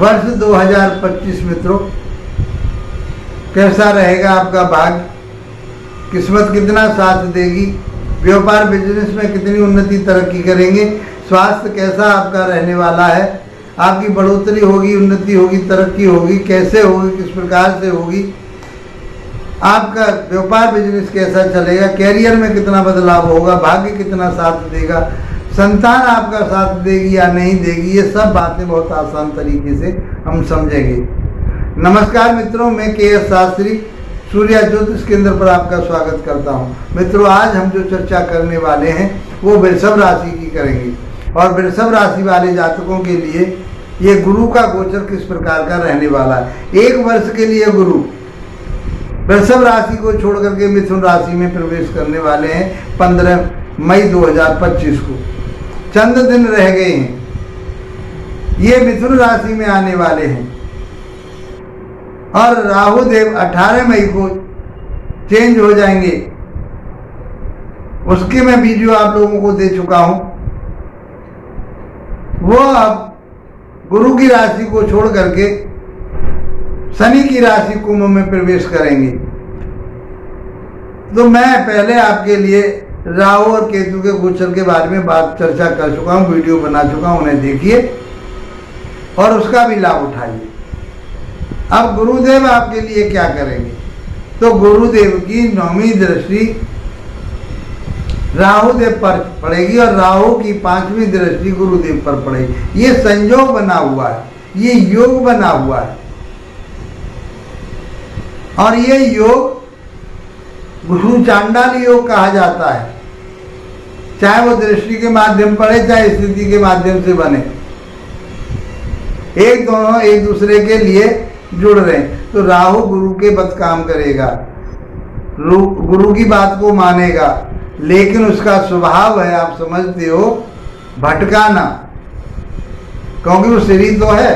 वर्ष 2025 मित्रों, कैसा रहेगा आपका भाग्य, किस्मत कितना साथ देगी, व्यापार बिजनेस में कितनी उन्नति तरक्की करेंगे, स्वास्थ्य कैसा आपका रहने वाला है, आपकी बढ़ोतरी होगी, उन्नति होगी, तरक्की होगी, कैसे होगी, किस प्रकार से होगी, आपका व्यापार बिजनेस कैसा चलेगा, कैरियर में कितना बदलाव होगा, भाग्य कितना साथ देगा, संतान आपका साथ देगी या नहीं देगी, ये सब बातें बहुत आसान तरीके से हम समझेंगे। नमस्कार मित्रों, मैं के.एस. शास्त्री सूर्य ज्योतिष केंद्र पर आपका स्वागत करता हूं। मित्रों, आज हम जो चर्चा करने वाले हैं वो वृषभ राशि की करेंगे और वृषभ राशि वाले जातकों के लिए ये गुरु का गोचर किस प्रकार का रहने वाला है। एक वर्ष के लिए गुरु वृषभ राशि को छोड़ करके मिथुन राशि में प्रवेश करने वाले हैं 15 मई 2025 को। चंद दिन रह गए हैं, ये मिथुन राशि में आने वाले हैं और राहु देव 18 मई को चेंज हो जाएंगे। उसके मैं वीडियो आप लोगों को दे चुका हूं। वो अब गुरु की राशि को छोड़ करके शनि की राशि कुंभ में प्रवेश करेंगे। तो मैं पहले आपके लिए राहु और केतु के गोचर के बारे में बात चर्चा कर चुका हूं, वीडियो बना चुका हूं, उन्हें देखिए और उसका भी लाभ उठाइए। अब गुरुदेव आपके लिए क्या करेंगे, तो गुरुदेव की 9वीं दृष्टि राहु देव पर पड़ेगी और राहु की 5वीं दृष्टि गुरुदेव पर पड़ेगी। ये संयोग बना हुआ है, ये योग बना हुआ है और ये योग गुरु चांडाल योग कहा जाता है। चाहे वो दृष्टि के माध्यम पड़े, चाहे स्थिति के माध्यम से बने, एक दोनों एक दूसरे के लिए जुड़ रहे हैं। तो राहु गुरु के बद काम करेगा, गुरु की बात को मानेगा, लेकिन उसका स्वभाव है, आप समझते हो, भटकाना, क्योंकि वो शरीर तो है।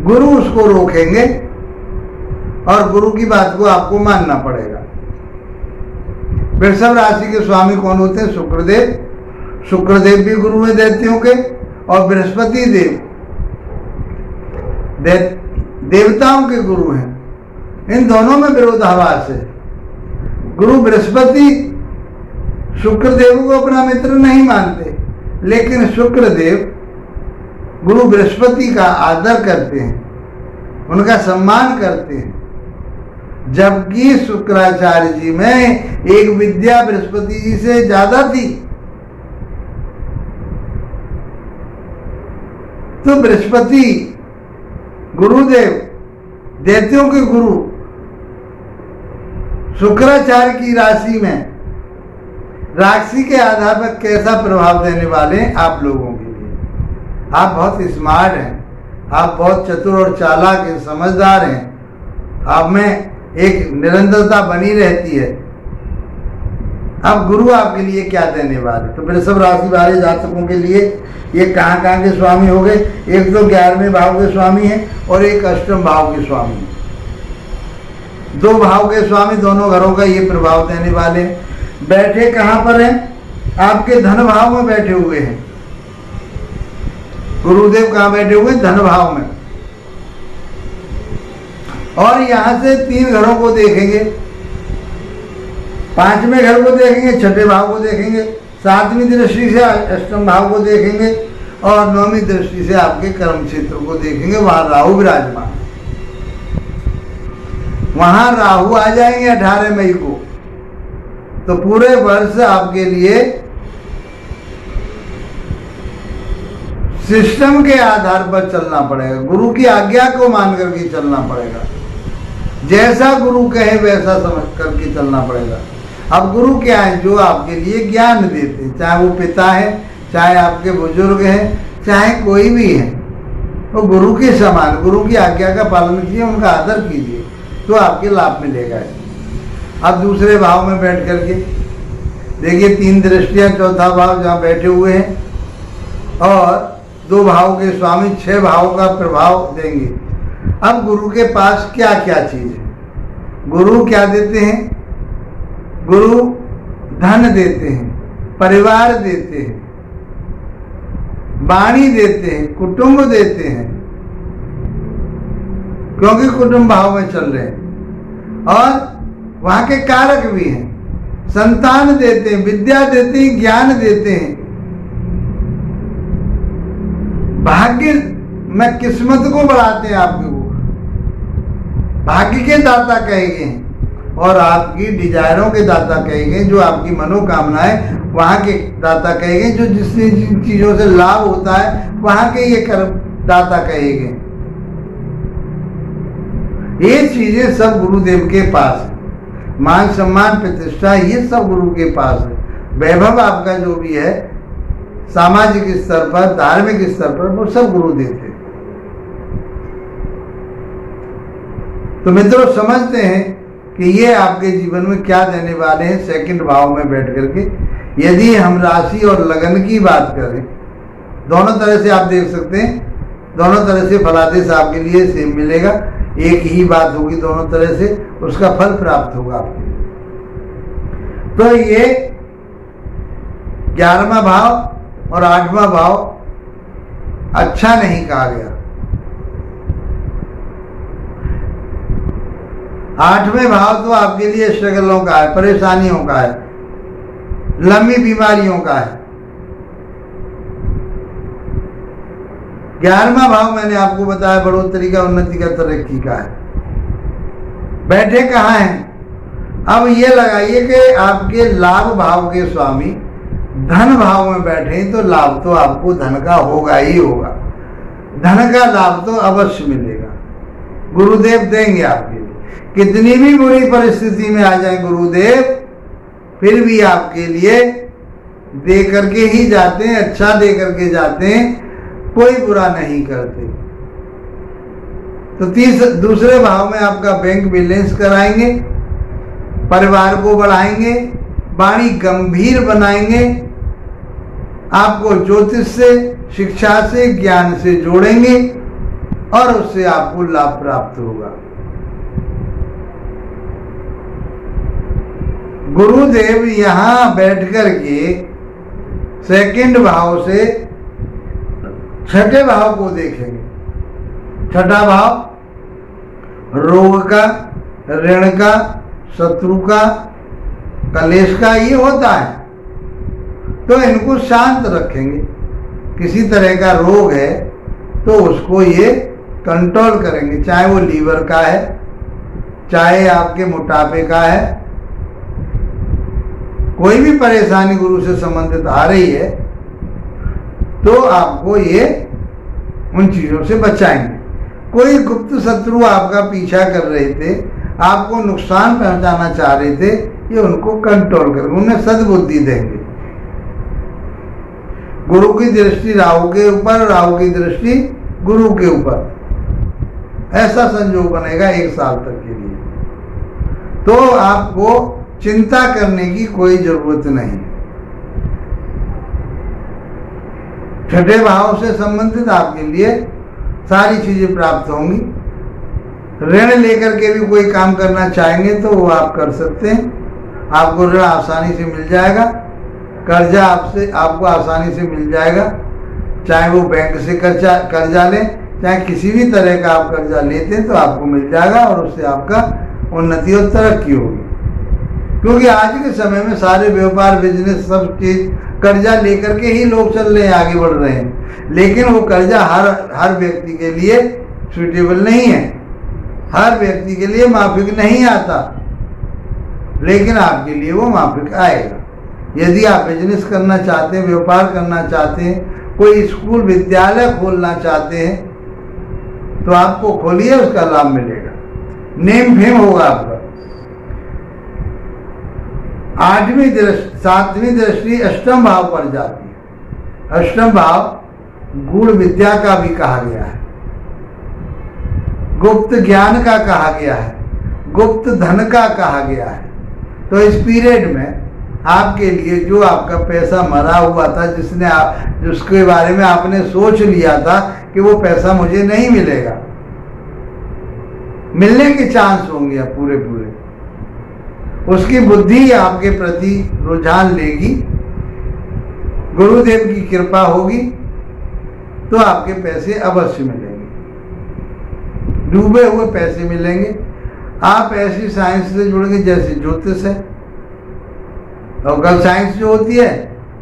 गुरु उसको रोकेंगे और गुरु की बात को आपको मानना पड़ेगा। वृषभ राशि के स्वामी कौन होते हैं? शुक्रदेव। शुक्रदेव भी गुरु में दैत्यों के और बृहस्पति देव देवताओं के गुरु हैं। इन दोनों में विरोधाभास है। गुरु बृहस्पति शुक्रदेव को अपना मित्र नहीं मानते, लेकिन शुक्रदेव गुरु बृहस्पति का आदर करते हैं, उनका सम्मान करते हैं। जबकि शुक्राचार्य जी में एक विद्या बृहस्पति जी से ज्यादा थी। तो बृहस्पति गुरुदेव दैत्यों के गुरु शुक्राचार्य की राशि में राशि के आधार पर कैसा प्रभाव देने वाले हैं आप लोगों के लिए। आप बहुत स्मार्ट हैं, आप बहुत चतुर और चालाक हैं, समझदार हैं, आप में एक निरंतरता बनी रहती है। अब गुरु आपके लिए क्या देने वाले, तो वृषभ राशि वाले जातकों के लिए ये कहाँ के स्वामी हो गए? एक तो 11वें भाव के स्वामी हैं और एक अष्टम भाव के स्वामी हैं। 2 भाव के स्वामी दोनों घरों का ये प्रभाव देने वाले हैं। बैठे कहाँ पर हैं? आपके धन भाव में बैठे हुए हैं। गुरुदेव कहाँ बैठे हुए? धन भाव में। और यहां से 3 घरों को देखेंगे, 5वें घर को देखेंगे, 6ठे भाव को देखेंगे, 7वीं दृष्टि से अष्टम भाव को देखेंगे और 9वीं दृष्टि से आपके कर्म क्षेत्र को देखेंगे। वहां राहु विराजमान, वहां राहु आ जाएंगे 18 मई को। तो पूरे वर्ष आपके लिए सिस्टम के आधार पर चलना पड़ेगा, गुरु की आज्ञा को मान करके चलना पड़ेगा। जैसा गुरु कहे वैसा समझ करके चलना पड़ेगा। अब गुरु क्या है? जो आपके लिए ज्ञान देते हैं, चाहे वो पिता है, चाहे आपके बुजुर्ग हैं, चाहे कोई भी है, वो गुरु के समान, गुरु की आज्ञा का पालन कीजिए, उनका आदर कीजिए, तो आपके लाभ मिलेगा। अब दूसरे भाव में बैठ करके देखिए, 3 दृष्टियां, चौथा भाव जहाँ बैठे हुए हैं और 2 भाव के स्वामी 6 भाव का प्रभाव देंगे। अब गुरु के पास क्या क्या चीज है? गुरु क्या देते हैं? गुरु धन देते हैं, परिवार देते हैं, वाणी देते हैं, कुटुंब देते हैं, क्योंकि कुटुंब भाव में चल रहे हैं और वहां के कारक भी हैं, संतान देते हैं, विद्या देते हैं, ज्ञान देते हैं, भाग्य में किस्मत को बढ़ाते हैं, आपके को भाग्य के दाता कहे गए और आपकी डिजायरों के दाता कहे गए, जो आपकी मनोकामनाएं वहां के दाता कहे गए, जो जिन चीजों से लाभ होता है वहां के ये कर्म दाता कहे गए। ये चीजें सब गुरुदेव के पास है, मान सम्मान प्रतिष्ठा ये सब गुरु के पास है। वैभव आपका जो भी है सामाजिक स्तर पर, धार्मिक स्तर पर, वो सब गुरु देते हैं। तो मित्रों समझते हैं कि ये आपके जीवन में क्या देने वाले हैं सेकंड भाव में बैठ करके। यदि हम राशि और लगन की बात करें, दोनों तरह से आप देख सकते हैं, दोनों तरह से फलादेश आपके लिए सेम मिलेगा, एक ही बात होगी, दोनों तरह से उसका फल प्राप्त होगा आपके लिए। तो ये 11वां भाव और 8वां भाव अच्छा नहीं कहा गया। 8वें भाव तो आपके लिए स्ट्रगलों का है, परेशानियों का है, लंबी बीमारियों का है। 11वां भाव मैंने आपको बताया बढ़ोतरी का, उन्नति का, तरक्की का है। बैठे कहाँ हैं? अब ये लगाइए कि आपके लाभ भाव के स्वामी धन भाव में बैठे तो लाभ तो आपको धन का होगा ही होगा, धन का लाभ तो अवश्य मिलेगा, गुरुदेव देंगे आपके लिए। कितनी भी बुरी परिस्थिति में आ जाए गुरुदेव, फिर भी आपके लिए दे करके ही जाते हैं, अच्छा दे करके जाते हैं, कोई बुरा नहीं करते। तो दूसरे भाव में आपका बैंक बैलेंस कराएंगे, परिवार को बढ़ाएंगे, वाणी गंभीर बनाएंगे, आपको ज्योतिष से, शिक्षा से, ज्ञान से जोड़ेंगे और उससे आपको लाभ प्राप्त होगा। गुरुदेव यहां बैठकर के सेकंड भाव से छठे भाव को देखेंगे। छठा भाव रोग का, ऋण का, शत्रु का, कलेश का ये होता है, तो इनको शांत रखेंगे। किसी तरह का रोग है तो उसको ये कंट्रोल करेंगे, चाहे वो लीवर का है, चाहे आपके मोटापे का है, कोई भी परेशानी गुरु से संबंधित आ रही है तो आपको ये उन चीजों से बचाएंगे। कोई गुप्त शत्रु आपका पीछा कर रहे थे, आपको नुकसान पहुंचाना चाह रहे थे, ये उनको कंट्रोल करेंगे, उन्हें सद्बुद्धि देंगे। गुरु की दृष्टि राहु के ऊपर, राहु की दृष्टि गुरु के ऊपर, ऐसा संयोग बनेगा 1 साल तक के लिए। तो आपको चिंता करने की कोई जरूरत नहीं। छठे भाव से संबंधित आपके लिए सारी चीजें प्राप्त होंगी। ऋण लेकर के भी कोई काम करना चाहेंगे तो वो आप कर सकते हैं, आपको ऋण आसानी से मिल जाएगा, कर्जा आपको आसानी से मिल जाएगा, चाहे वो बैंक से कर्जा लें, चाहे किसी भी तरह का आप कर्जा लेते हैं तो आपको मिल जाएगा और उससे आपका उन्नति और तरक्की होगी। क्योंकि आज के समय में सारे व्यापार, बिजनेस, सब चीज कर्जा लेकर के ही लोग चल रहे हैं, आगे बढ़ रहे हैं, लेकिन वो कर्जा हर व्यक्ति के लिए सुटेबल नहीं है, हर व्यक्ति के लिए माफिक नहीं आता, लेकिन आपके लिए वो माफिक आएगा। यदि आप बिजनेस करना चाहते हैं, व्यापार करना चाहते हैं, कोई स्कूल विद्यालय खोलना चाहते हैं तो आपको खोलिए, उसका लाभ मिलेगा, नेम फेम होगा आपका। 8वीं दृष्टि, 7वीं दृष्टि अष्टम भाव पर जाती है। अष्टम भाव गूढ़ विद्या का भी कहा गया है, गुप्त ज्ञान का कहा गया है, गुप्त धन का कहा गया है। तो इस पीरियड में आपके लिए जो आपका पैसा मरा हुआ था, जिसके बारे में आपने सोच लिया था कि वो पैसा मुझे नहीं मिलेगा, मिलने के चांस होंगे अब पूरे, उसकी बुद्धि आपके प्रति रुझान लेगी, गुरुदेव की कृपा होगी तो आपके पैसे अवश्य मिलेंगे। डूबे हुए पैसे मिलेंगे। आप ऐसी साइंस से जुड़ेंगे जैसे ज्योतिष है, लोकल साइंस जो होती है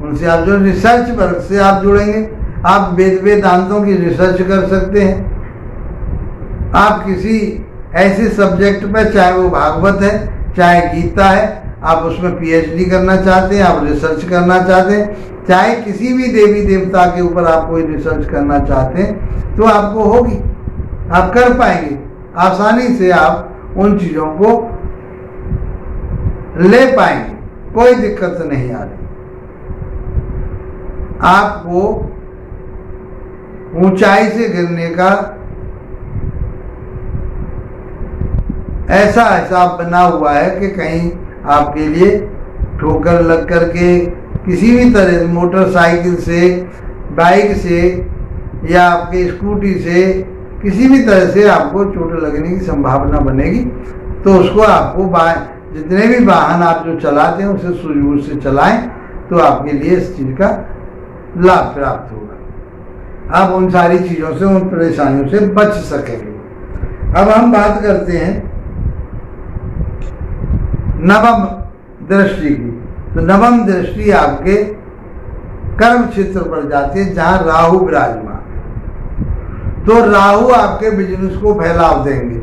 उनसे आप जो रिसर्च वर्क से आप जुड़ेंगे। आप वेदांतों की रिसर्च कर सकते हैं। आप किसी ऐसे सब्जेक्ट पर, चाहे वो भागवत है चाहे गीता है, आप उसमें पीएचडी करना चाहते हैं, आप रिसर्च करना चाहते हैं, चाहे किसी भी देवी देवता के ऊपर आप कोई रिसर्च करना चाहते हैं तो आपको होगी, आप कर पाएंगे आसानी से। आप उन चीज़ों को ले पाएंगे, कोई दिक्कत नहीं आ रही। आपको ऊंचाई से गिरने का ऐसा हिसाब बना हुआ है कि कहीं आपके लिए ठोकर लग करके किसी भी तरह से, मोटरसाइकिल से, बाइक से या आपके स्कूटी से, किसी भी तरह से आपको चोट लगने की संभावना बनेगी। तो उसको आपको जितने भी वाहन आप जो चलाते हैं उसे सूझबूझ से चलाएं तो आपके लिए इस चीज़ का लाभ प्राप्त होगा। आप उन सारी चीज़ों से, उन परेशानियों से बच सकेंगे। अब हम बात करते हैं नवम दृष्टि की। तो नवम दृष्टि आपके कर्म क्षेत्र पर जाती है जहां राहु विराजमान। तो राहु आपके बिजनेस को फैलाव देंगे,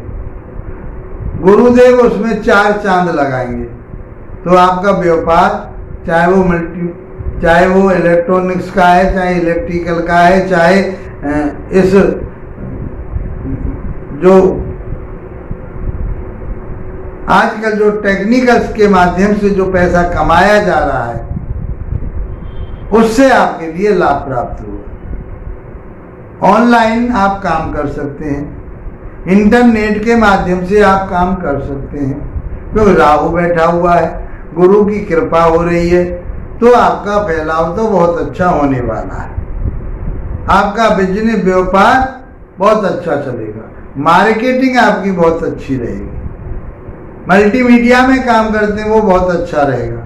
गुरुदेव उसमें 4 चांद लगाएंगे। तो आपका व्यापार, चाहे वो इलेक्ट्रॉनिक्स का है, चाहे इलेक्ट्रिकल का है, चाहे इस जो आजकल जो टेक्निकल्स के माध्यम से जो पैसा कमाया जा रहा है उससे आपके लिए लाभ प्राप्त होगा। ऑनलाइन आप काम कर सकते हैं, इंटरनेट के माध्यम से आप काम कर सकते हैं, क्योंकि राहु बैठा हुआ है, गुरु की कृपा हो रही है, तो आपका फैलाव तो बहुत अच्छा होने वाला है। आपका बिजनेस, व्यापार बहुत अच्छा चलेगा, मार्केटिंग आपकी बहुत अच्छी रहेगी, मल्टीमीडिया में काम करते हैं वो बहुत अच्छा रहेगा,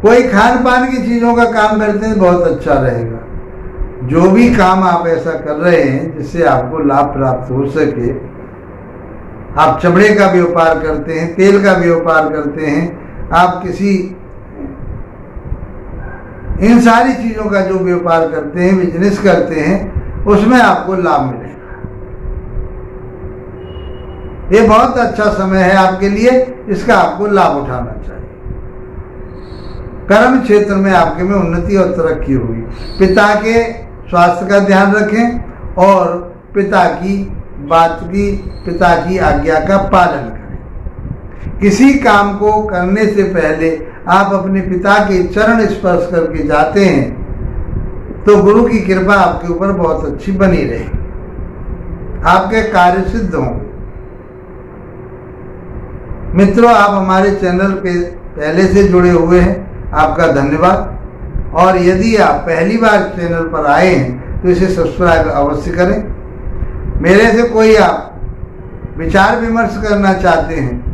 कोई खान पान की चीज़ों का काम करते हैं बहुत अच्छा रहेगा। जो भी काम आप ऐसा कर रहे हैं जिससे आपको लाभ प्राप्त हो सके, आप चमड़े का व्यापार करते हैं, तेल का व्यापार करते हैं, आप किसी इन सारी चीज़ों का जो व्यापार करते हैं, बिजनेस करते हैं, उसमें आपको लाभ मिलेगा। ये बहुत अच्छा समय है आपके लिए, इसका आपको लाभ उठाना चाहिए। कर्म क्षेत्र में आपके में उन्नति और तरक्की होगी। पिता के स्वास्थ्य का ध्यान रखें और पिता की आज्ञा का पालन करें। किसी काम को करने से पहले आप अपने पिता के चरण स्पर्श करके जाते हैं तो गुरु की कृपा आपके ऊपर बहुत अच्छी बनी रहेगी, आपके कार्य सिद्ध होंगे। मित्रों, आप हमारे चैनल पे पहले से जुड़े हुए हैं, आपका धन्यवाद। और यदि आप पहली बार चैनल पर आए हैं तो इसे सब्सक्राइब अवश्य करें। मेरे से कोई आप विचार विमर्श करना चाहते हैं,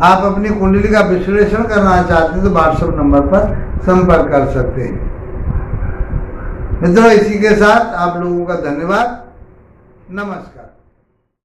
आप अपनी कुंडली का विश्लेषण करना चाहते हैं तो व्हाट्सएप नंबर पर संपर्क कर सकते हैं। मित्रों, इसी के साथ आप लोगों का धन्यवाद। नमस्कार।